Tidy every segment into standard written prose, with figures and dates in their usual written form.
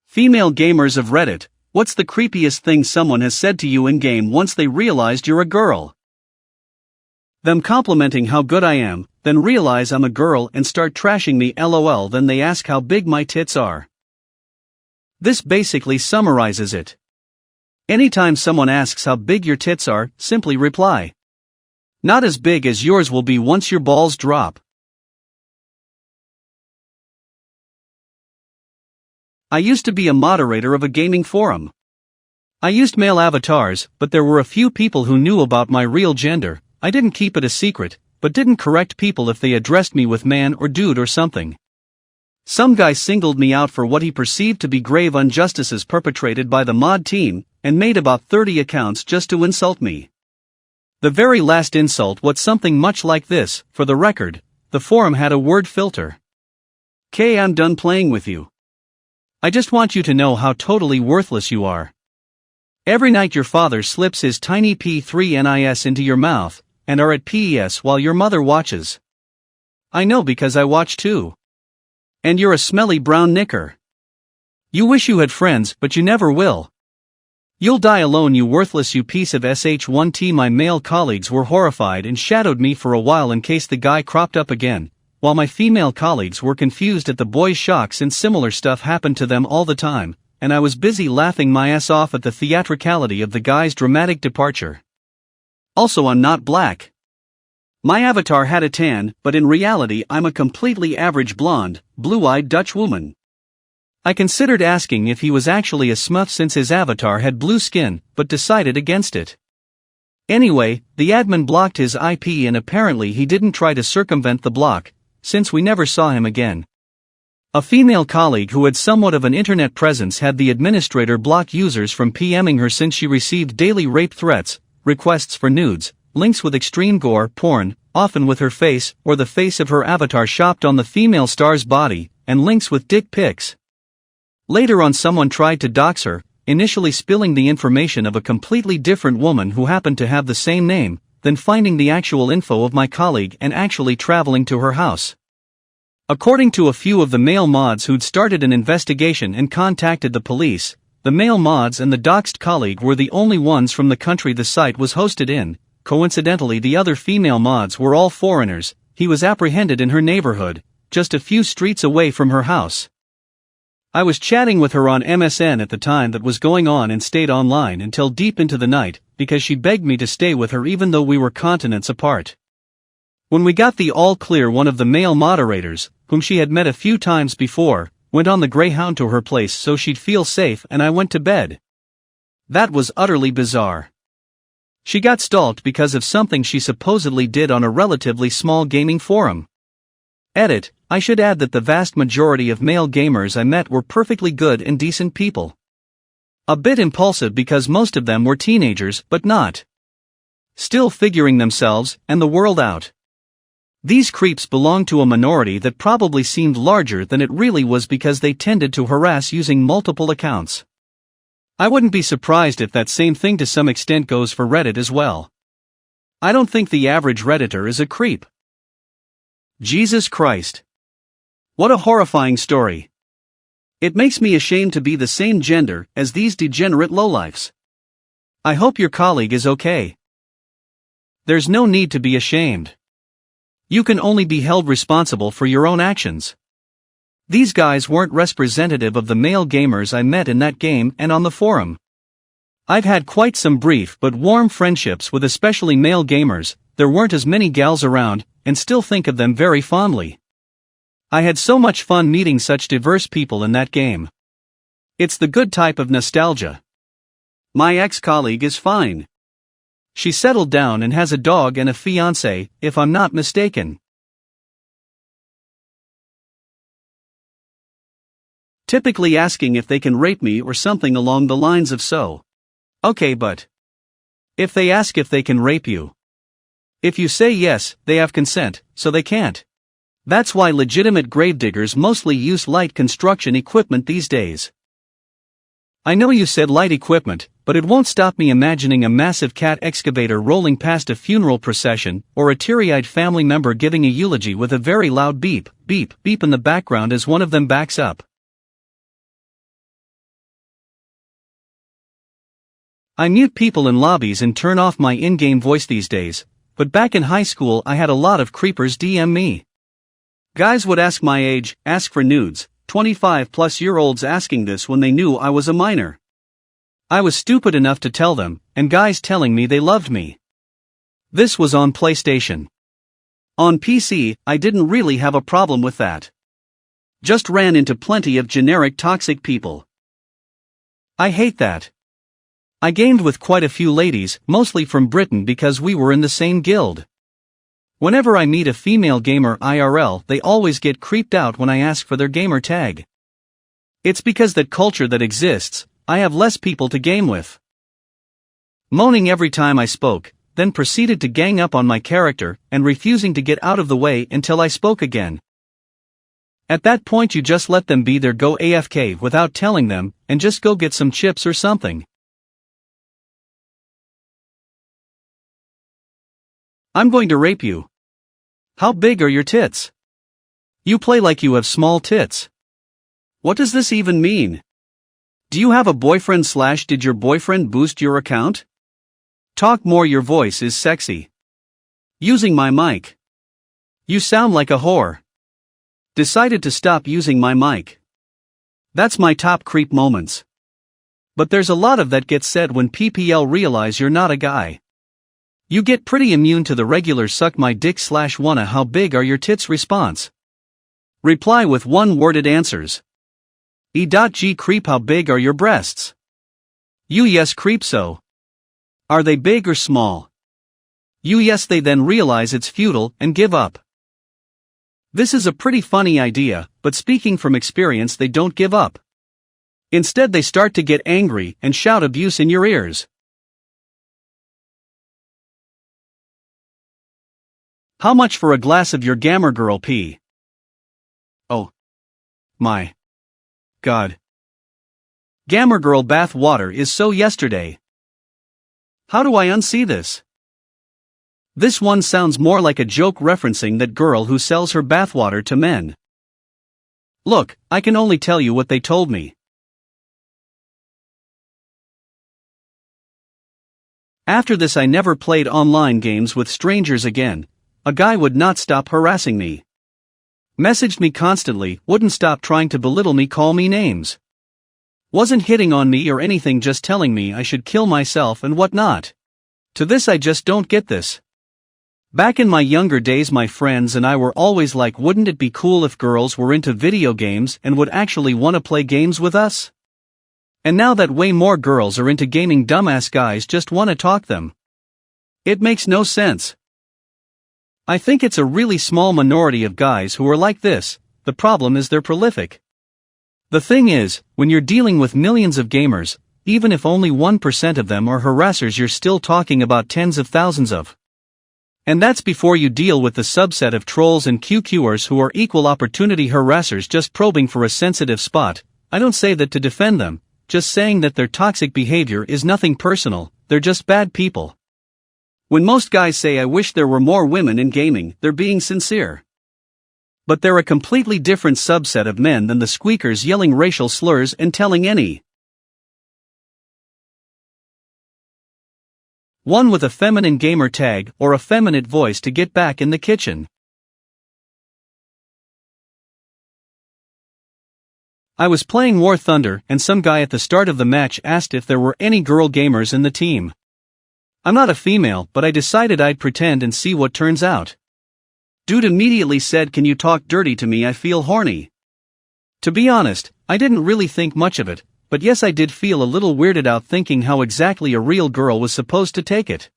Female gamers of Reddit, what's the creepiest thing someone has said to you in-game once they realized you're a girl? Them complimenting how good I am, then realize I'm a girl and start trashing me lol, then they ask how big my tits are. This basically summarizes it. Anytime someone asks how big your tits are, simply reply, "Not as big as yours will be once your balls drop." I used to be a moderator of a gaming forum. I used male avatars, but there were a few people who knew about my real gender. I didn't keep it a secret, but didn't correct people if they addressed me with man or dude or something. Some guy singled me out for what he perceived to be grave unjustices perpetrated by the mod team, and made about 30 accounts just to insult me. The very last insult was something much like this. For the record, the forum had a word filter. "K, I'm done playing with you. I just want you to know how totally worthless you are. Every night your father slips his tiny P3NIS into your mouth, and are at PES while your mother watches. I know because I watch too. And you're a smelly brown knicker. You wish you had friends, but you never will. You'll die alone, you worthless, you piece of sh1t." My male colleagues were horrified and shadowed me for a while in case the guy cropped up again, while my female colleagues were confused at the boys' shock since similar stuff happened to them all the time, and I was busy laughing my ass off at the theatricality of the guy's dramatic departure. Also, I'm not black. My avatar had a tan, but in reality I'm a completely average blonde, blue-eyed Dutch woman. I considered asking if he was actually a smurf since his avatar had blue skin, but decided against it. Anyway, the admin blocked his IP and apparently he didn't try to circumvent the block, since we never saw him again. A female colleague who had somewhat of an internet presence had the administrator block users from PMing her since she received daily rape threats, requests for nudes, links with extreme gore, porn, often with her face or the face of her avatar shopped on the female star's body, and links with dick pics. Later on, someone tried to dox her, initially spilling the information of a completely different woman who happened to have the same name, then finding the actual info of my colleague and actually traveling to her house. According to a few of the male mods who'd started an investigation and contacted the police, the male mods and the doxed colleague were the only ones from the country the site was hosted in. Coincidentally, the other female mods were all foreigners. He was apprehended in her neighborhood, just a few streets away from her house. I was chatting with her on MSN at the time that was going on and stayed online until deep into the night, because she begged me to stay with her even though we were continents apart. When we got the all clear, one of the male moderators, whom she had met a few times before, went on the Greyhound to her place so she'd feel safe, and I went to bed. That was utterly bizarre. She got stalked because of something she supposedly did on a relatively small gaming forum. Edit: I should add that the vast majority of male gamers I met were perfectly good and decent people. A bit impulsive because most of them were teenagers, but not. Still figuring themselves and the world out. These creeps belonged to a minority that probably seemed larger than it really was because they tended to harass using multiple accounts. I wouldn't be surprised if that same thing to some extent goes for Reddit as well. I don't think the average Redditor is a creep. Jesus Christ. What a horrifying story. It makes me ashamed to be the same gender as these degenerate lowlifes. I hope your colleague is okay. There's no need to be ashamed. You can only be held responsible for your own actions. These guys weren't representative of the male gamers I met in that game and on the forum. I've had quite some brief but warm friendships with especially male gamers. There weren't as many gals around, and still think of them very fondly. I had so much fun meeting such diverse people in that game. It's the good type of nostalgia. My ex-colleague is fine. She settled down and has a dog and a fiancé, if I'm not mistaken. Typically asking if they can rape me or something along the lines of so. Okay, but if they ask if they can rape you, if you say yes, they have consent, so they can't. That's why legitimate gravediggers mostly use light construction equipment these days. I know you said light equipment, but it won't stop me imagining a massive cat excavator rolling past a funeral procession, or a teary-eyed family member giving a eulogy with a very loud beep, beep, beep in the background as one of them backs up. I mute people in lobbies and turn off my in-game voice these days, but back in high school I had a lot of creepers DM me. Guys would ask my age, ask for nudes, 25-plus-year-olds asking this when they knew I was a minor. I was stupid enough to tell them, and guys telling me they loved me. This was on PlayStation. On PC, I didn't really have a problem with that. Just ran into plenty of generic toxic people. I hate that. I gamed with quite a few ladies, mostly from Britain because we were in the same guild. Whenever I meet a female gamer IRL, they always get creeped out when I ask for their gamer tag. It's because that culture that exists, I have less people to game with. Moaning every time I spoke, then proceeded to gang up on my character and refusing to get out of the way until I spoke again. At that point you just let them be there, go AFK without telling them, and just go get some chips or something. I'm going to rape you. How big are your tits? You play like you have small tits. What does this even mean? Do you have a boyfriend / did your boyfriend boost your account? Talk more, your voice is sexy. Using my mic. You sound like a whore. Decided to stop using my mic. That's my top creep moments. But there's a lot of that gets said when PPL realize you're not a guy. You get pretty immune to the regular suck my dick / wanna how big are your tits response. Reply with one-worded answers. E.g. creep, how big are your breasts? You yes creep, so. Are they big or small? You yes, they then realize it's futile and give up. This is a pretty funny idea, but speaking from experience, they don't give up. Instead they start to get angry and shout abuse in your ears. How much for a glass of your gamer girl pee? Oh my God. Gamer girl bath water is so yesterday. How do I unsee this? This one sounds more like a joke referencing that girl who sells her bathwater to men. Look, I can only tell you what they told me. After this I never played online games with strangers again. A guy would not stop harassing me. Messaged me constantly, wouldn't stop trying to belittle me, call me names. Wasn't hitting on me or anything, just telling me I should kill myself and whatnot. To this I just don't get this. Back in my younger days my friends and I were always like, wouldn't it be cool if girls were into video games and would actually want to play games with us? And now that way more girls are into gaming, dumbass guys just want to talk them. It makes no sense. I think it's a really small minority of guys who are like this. The problem is they're prolific. The thing is, when you're dealing with millions of gamers, even if only 1% of them are harassers, you're still talking about tens of thousands of. And that's before you deal with the subset of trolls and QQers who are equal opportunity harassers just probing for a sensitive spot. I don't say that to defend them, just saying that their toxic behavior is nothing personal, they're just bad people. When most guys say I wish there were more women in gaming, they're being sincere. But they're a completely different subset of men than the squeakers yelling racial slurs and telling any one with a feminine gamer tag or effeminate voice to get back in the kitchen. I was playing War Thunder and some guy at the start of the match asked if there were any girl gamers in the team. I'm not a female, but I decided I'd pretend and see what turns out. Dude immediately said, "Can you talk dirty to me? I feel horny." To be honest, I didn't really think much of it, but yes, I did feel a little weirded out thinking how exactly a real girl was supposed to take it.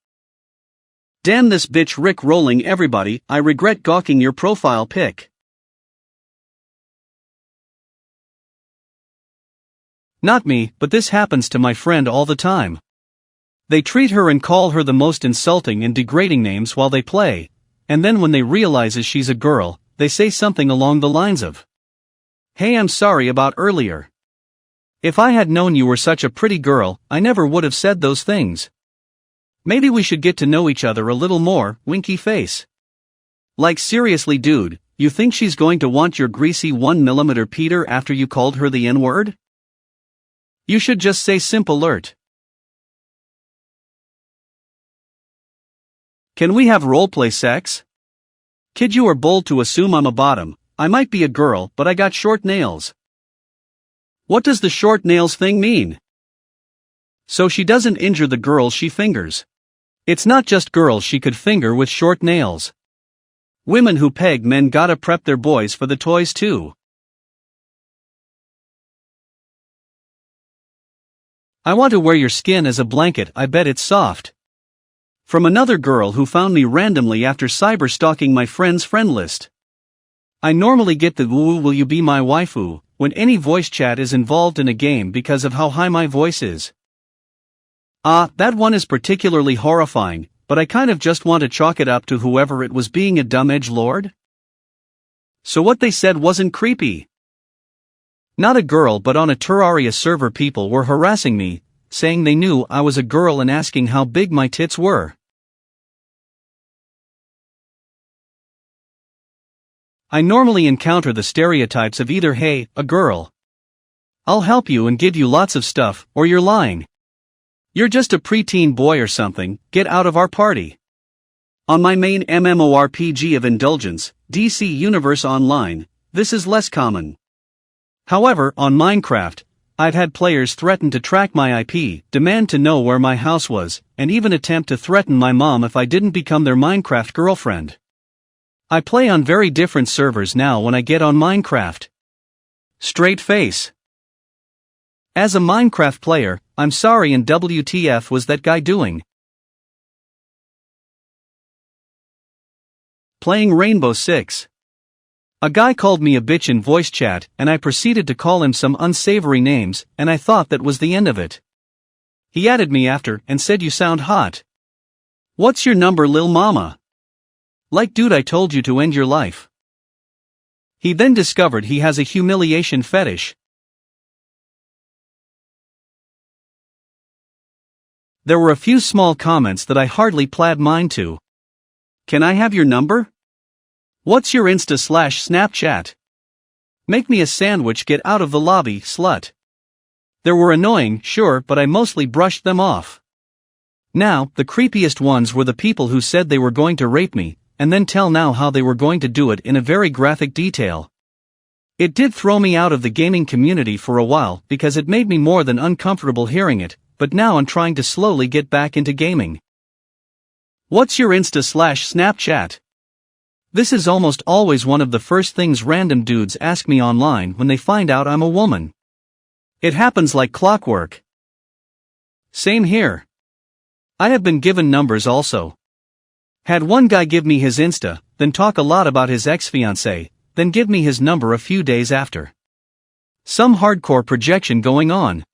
Damn this bitch, Rick rolling everybody, I regret gawking your profile pic. Not me, but this happens to my friend all the time. They treat her and call her the most insulting and degrading names while they play, and then when they realizes she's a girl, they say something along the lines of, "Hey, I'm sorry about earlier. If I had known you were such a pretty girl, I never would have said those things. Maybe we should get to know each other a little more," winky face. Like seriously dude, you think she's going to want your greasy 1mm Peter after you called her the N-word? You should just say simp alert. Can we have roleplay sex? Kid, you are bold to assume I'm a bottom. I might be a girl, but I got short nails. What does the short nails thing mean? So she doesn't injure the girls she fingers. It's not just girls she could finger with short nails. Women who peg men gotta prep their boys for the toys too. I want to wear your skin as a blanket, I bet it's soft. From another girl who found me randomly after cyber stalking my friend's friend list. I normally get the "woo, will you be my waifu" when any voice chat is involved in a game because of how high my voice is. That one is particularly horrifying, but I kind of just want to chalk it up to whoever it was being a dumb edgelord. So what they said wasn't creepy. Not a girl, but on a Terraria server people were harassing me, saying they knew I was a girl and asking how big my tits were. I normally encounter the stereotypes of either "hey, a girl. I'll help you and give you lots of stuff," or "you're lying. You're just a preteen boy or something, get out of our party." On my main MMORPG of indulgence, DC Universe Online, this is less common. However, on Minecraft, I've had players threaten to track my IP, demand to know where my house was, and even attempt to threaten my mom if I didn't become their Minecraft girlfriend. I play on very different servers now when I get on Minecraft. Straight face. As a Minecraft player, I'm sorry, and WTF was that guy doing? Playing Rainbow Six. A guy called me a bitch in voice chat, and I proceeded to call him some unsavory names, and I thought that was the end of it. He added me after and said, "You sound hot. What's your number, lil mama?" Like, dude, I told you to end your life. He then discovered he has a humiliation fetish. There were a few small comments that I hardly plaid mind to. Can I have your number? What's your Insta/Snapchat? Make me a sandwich, get out of the lobby, slut. There were annoying, sure, but I mostly brushed them off. Now, the creepiest ones were the people who said they were going to rape me, and then tell now how they were going to do it in a very graphic detail. It did throw me out of the gaming community for a while because it made me more than uncomfortable hearing it, but now I'm trying to slowly get back into gaming. What's your Insta/Snapchat? This is almost always one of the first things random dudes ask me online when they find out I'm a woman. It happens like clockwork. Same here. I have been given numbers also. Had one guy give me his Insta, then talk a lot about his ex-fiancée, then give me his number a few days after. Some hardcore projection going on.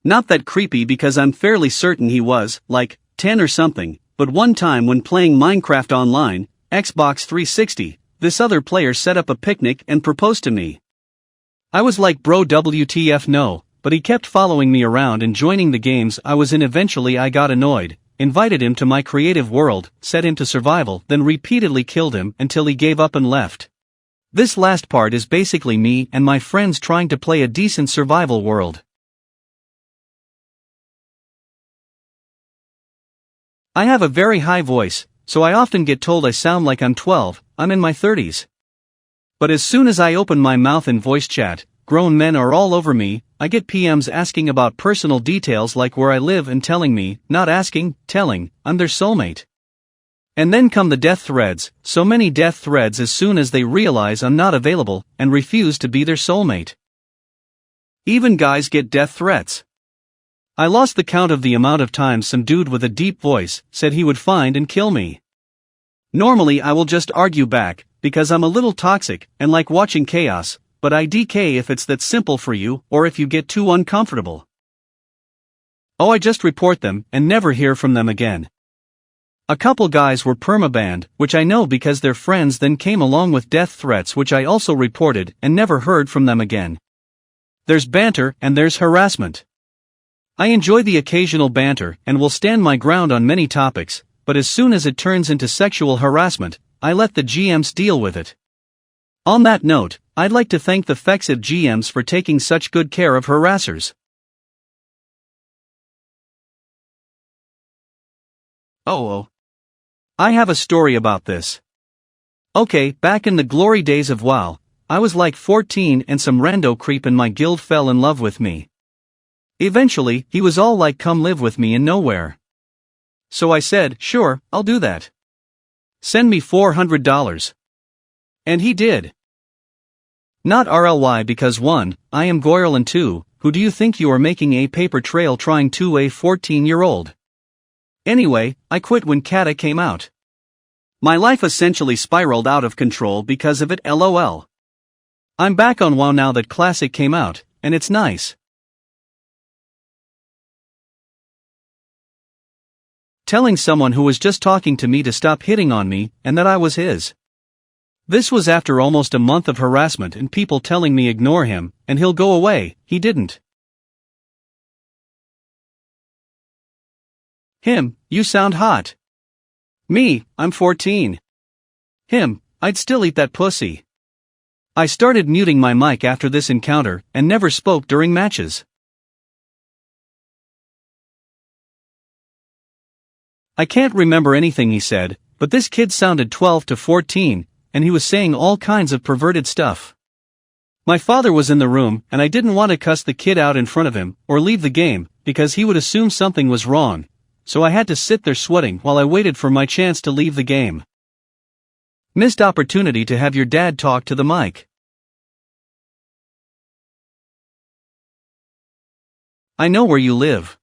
Not that creepy because I'm fairly certain he was, like, 10 or something, but one time when playing Minecraft Online, Xbox 360, this other player set up a picnic and proposed to me. I was like, bro, WTF no, but he kept following me around and joining the games I was in. Eventually I got annoyed, invited him to my creative world, set him to survival, then repeatedly killed him until he gave up and left. This last part is basically me and my friends trying to play a decent survival world. I have a very high voice, so I often get told I sound like I'm 12, I'm in my 30s. But as soon as I open my mouth in voice chat, grown men are all over me. I get PMs asking about personal details like where I live and telling me, not asking, telling, I'm their soulmate. And then come the death threads, so many death threads as soon as they realize I'm not available and refuse to be their soulmate. Even guys get death threats. I lost the count of the amount of times some dude with a deep voice said he would find and kill me. Normally I will just argue back, because I'm a little toxic and like watching chaos, but I DK if it's that simple for you or if you get too uncomfortable. Oh, I just report them and never hear from them again. A couple guys were permabanned, which I know because their friends then came along with death threats, which I also reported and never heard from them again. There's banter and there's harassment. I enjoy the occasional banter and will stand my ground on many topics, but as soon as it turns into sexual harassment, I let the GMs deal with it. On that note, I'd like to thank the Fexiv GMs for taking such good care of harassers. Oh. I have a story about this. Okay, back in the glory days of WoW, I was like 14 and some rando creep in my guild fell in love with me. Eventually, he was all like, come live with me in nowhere. So I said, sure, I'll do that. Send me $400. And he did. Not RLY because 1, I am Goyrel and 2, who do you think you are making a paper trail trying to a 14-year-old? Anyway, I quit when Kata came out. My life essentially spiraled out of control because of it, lol. I'm back on WoW now that Classic came out, and it's nice. Telling someone who was just talking to me to stop hitting on me, and that I was his. This was after almost a month of harassment and people telling me ignore him, and he'll go away. He didn't. Him, you sound hot. Me, I'm 14. Him, I'd still eat that pussy. I started muting my mic after this encounter, and never spoke during matches. I can't remember anything he said, but this kid sounded 12 to 14, and he was saying all kinds of perverted stuff. My father was in the room, and I didn't want to cuss the kid out in front of him, or leave the game, because he would assume something was wrong, so I had to sit there sweating while I waited for my chance to leave the game. Missed opportunity to have your dad talk to the mic. I know where you live.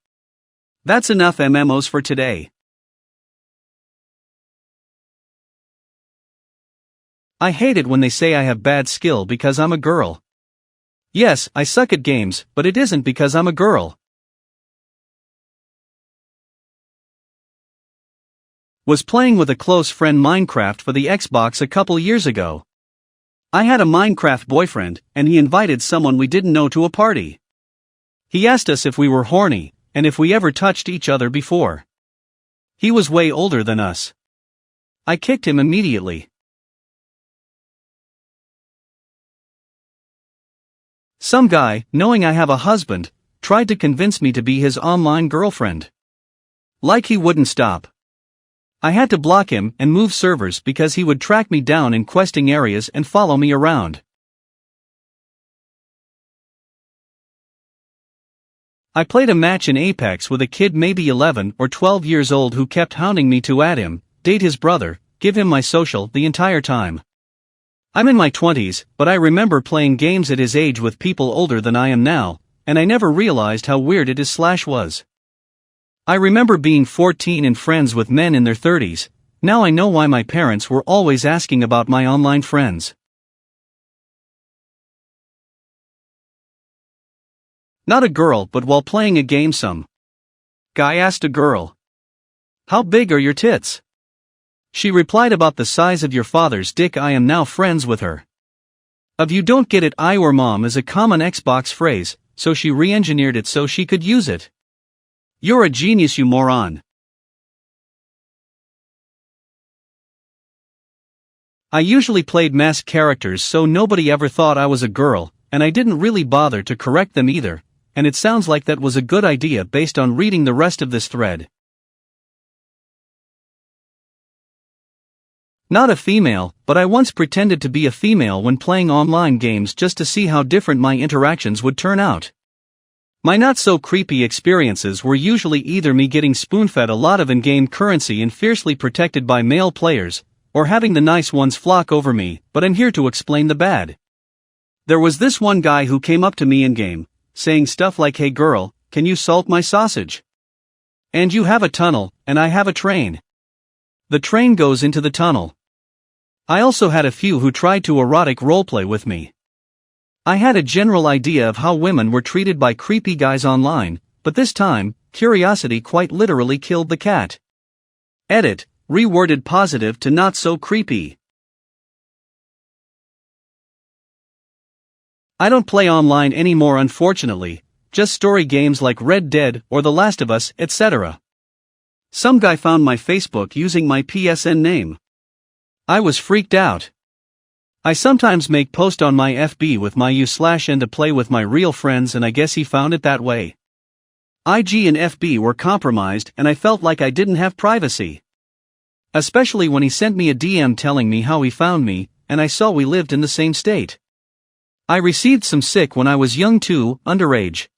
That's enough MMOs for today. I hate it when they say I have bad skill because I'm a girl. Yes, I suck at games, but it isn't because I'm a girl. Was playing with a close friend Minecraft for the Xbox a couple years ago. I had a Minecraft boyfriend, and he invited someone we didn't know to a party. He asked us if we were horny, and if we ever touched each other before. He was way older than us. I kicked him immediately. Some guy, knowing I have a husband, tried to convince me to be his online girlfriend. Like he wouldn't stop. I had to block him and move servers because he would track me down in questing areas and follow me around. I played a match in Apex with a kid maybe 11 or 12 years old who kept hounding me to add him, date his brother, give him my social the entire time. I'm in my 20s, but I remember playing games at his age with people older than I am now, and I never realized how weird it was. I remember being 14 and friends with men in their 30s, now I know why my parents were always asking about my online friends. Not a girl, but while playing a game some guy asked a girl, "How big are your tits?" She replied, "About the size of your father's dick." I am now friends with her. Of you don't get it, I or mom is a common Xbox phrase, so she re-engineered it so she could use it. You're a genius, you moron. I usually played masked characters so nobody ever thought I was a girl, and I didn't really bother to correct them either, and it sounds like that was a good idea based on reading the rest of this thread. Not a female, but I once pretended to be a female when playing online games just to see how different my interactions would turn out. My not-so-creepy experiences were usually either me getting spoon-fed a lot of in-game currency and fiercely protected by male players, or having the nice ones flock over me, but I'm here to explain the bad. There was this one guy who came up to me in-game, saying stuff like, "Hey girl, can you salt my sausage? And you have a tunnel, and I have a train. The train goes into the tunnel." I also had a few who tried to erotic roleplay with me. I had a general idea of how women were treated by creepy guys online, but this time, curiosity quite literally killed the cat. Edit, reworded positive to not so creepy. I don't play online anymore, unfortunately, just story games like Red Dead or The Last of Us, etc. Some guy found my Facebook using my PSN name. I was freaked out. I sometimes make post on my FB with my u/n to play with my real friends, and I guess he found it that way. IG and FB were compromised and I felt like I didn't have privacy. Especially when he sent me a DM telling me how he found me, and I saw we lived in the same state. I received some sick when I was young too, underage.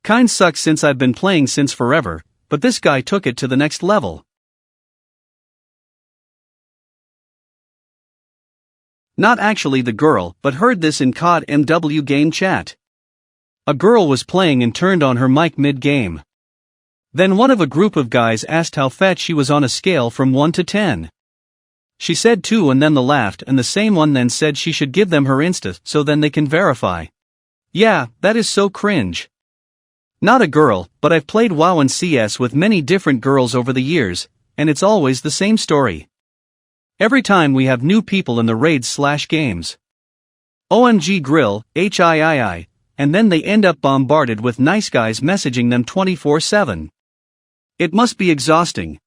Kind sucks since I've been playing since forever, but this guy took it to the next level. Not actually the girl, but heard this in COD MW game chat. A girl was playing and turned on her mic mid-game. Then one of a group of guys asked how fat she was on a scale from 1 to 10. She said 2 and then they laughed, and the same one then said she should give them her Insta so then they can verify. Yeah, that is so cringe. Not a girl, but I've played WoW and CS with many different girls over the years, and it's always the same story. Every time we have new people in the raids/games. OMG grill, HIII, and then they end up bombarded with nice guys messaging them 24/7. It must be exhausting.